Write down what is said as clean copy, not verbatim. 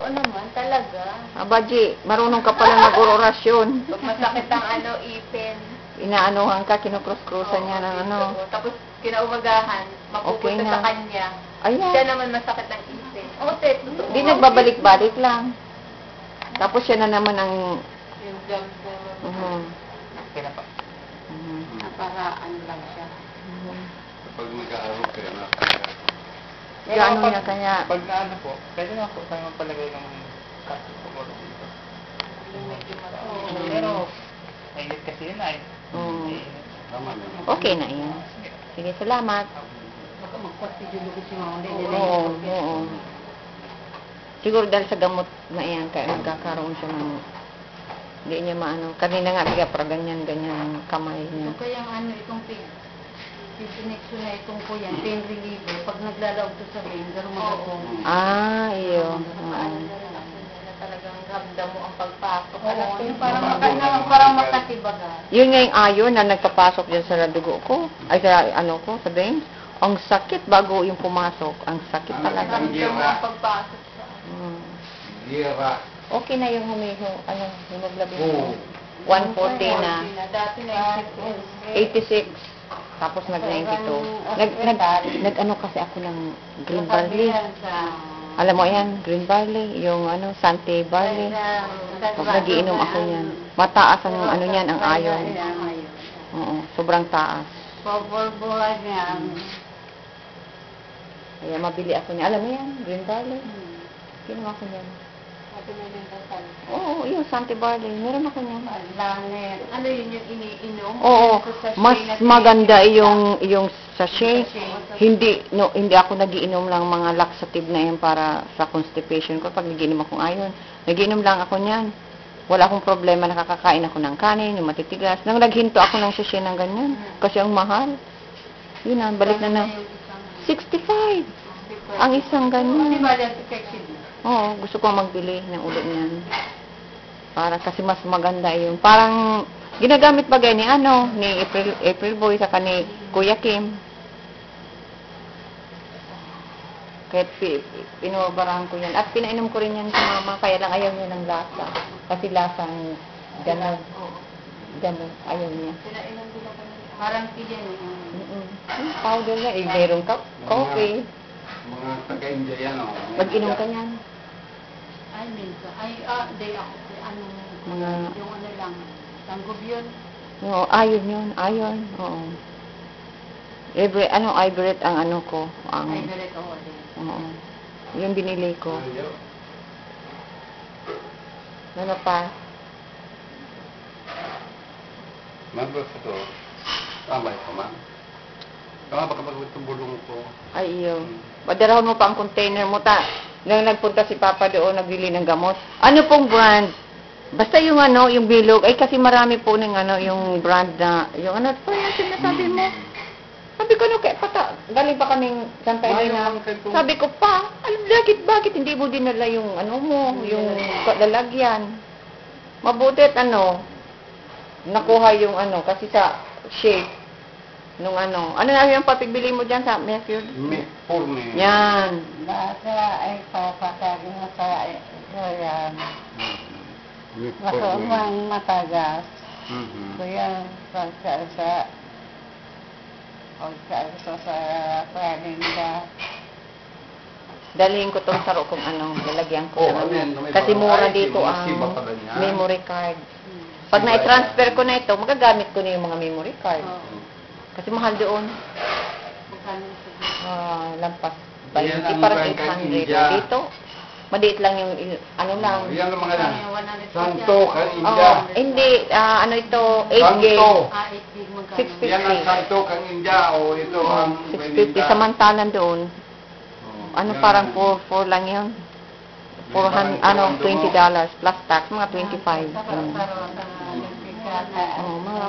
Oo naman, talaga. Abaji, marunong ka pala mag-orasyon. Pag masakit ang ipin. Inaanuhan ka, kinukrus-krusan niya ng ano. Tapos kinaumagahan, mapupunta Okay na. sa kanya. Ayan. Siya naman masakit ang ipin. Oo, totoo. Di nagbabalik-balik lang. Tapos siya na naman ang... Yung gum Okay na pa. para ano lang siya. Kapag nag-aaral kayo, Gaano niya kanya? Pag naano po, pwede na po tayo magpalagay ng kaso po dito. Pero, mainit kasi yun ay. tama na. Okay na yan. Sige, salamat. Baka magpatidulog si Mama. Oo. Siguro dahil sa gamot na yan, kaya nagkakaroon siya ng... Hindi niya maano. Kanina nga, biga, para ganyan ang kamay niya. So, kaya itong connection na itong po yan, pain reliever, pag naglalaw to sa vein, gano'n magagong. Iyo. Talagang ramdam mo ang pagpasok. Oo, Yung parang makatibaga. Yun nga yung ayon na nagpapasok dyan sa dugo ko. Ay, sa ko, sa veins. Ang sakit bago yung pumasok. Ang sakit talaga. Ramdam mo ang pagpasok sa Gira. Okay na yung hemoglobin Oo. ko. 140 na. Dati na 86. Tapos nag-92. Nag-ano kasi ako ng green barley. Alam mo yan, green barley, yung Sante barley. Pag nagiinom ako yan. Mataas ang niyan, ang iron. Oo, sobrang taas. Paborbuhan niya. Kaya mabili ako niya. Alam mo yan, green barley. Kinuha ko niyan. Oo, yung Sante barley. Meron ako niyan. Ano yun yung iniinom? Oo, mas maganda yung sachet. Hindi ako nagiinom lang mga laxative na yan para sa constipation ko. Pag nagiinom akong iron, nagiinom lang ako niyan. Wala akong problema, nakakakain ako ng kanin, yung matitigas. Nang naghinto ako ng sachet ng ganyan, kasi ang mahal. Yun na, balik na 65. Ang isang ganyan. Oo, gusto ko magbili ng ulo niyan. Para kasi mas maganda yung parang ginagamit ba ni April Boy sa ni Kuya Kim. Kaya pinubaran ko yan. At pinainom ko rin yan sa mama, kaya lang ayaw niya ng lasa. Kasi lasang gano'n. Ayaw niya. Parang piyan Powder na, meron ka coffee. Mga taga-India yan, o. Mag-inom ka niyan. Ay, minsan. Day ako. Yung lang. Tanggol yun. Oo, ayon. Oo. Ivoret ang ko. Ay, direct ako. Oo. Yung binili ko. Ano pa? Mabot ito. Tambay ko, man. Tama ba kapag itong bulong ko? Ay, iyo. Padarahon mo pa ang container mo, nang nagpunta si Papa doon, nagbili ng gamot. Ano pong brand? Basta yung yung bilog. Ay, kasi marami po ng yung brand na, yung pa yan sinasabi mo. Sabi ko, galing pa kaming Santa Elena. Sabi ko, bakit hindi mo dinala yung yung lalagyan? Mabutit nakuha yung kasi sa shape. Nung ano na yung papigbili mo dyan sa Mayfield? Purni. Yan. Nasa ay papatagi mo sa yan. Masumang matagas. Kuya, pagsa sa paninda. Dalhin ko tong saro kung lalagyan ko. Kasi mura dito ang memory card. Pag na-transfer ko na ito, magagamit ko na yung mga memory card. Kasi mahal doon. Lampas. Hindi parang 800. Dito, maliit lang yung, lang. Yan ang mga yan. Santo, India. Hindi, ito, 8 gig. 650. Yan ang Santo, India, o ito ang 650. Samantalan doon. Parang 4 lang yun. $20 plus tax, mga 25. Mura.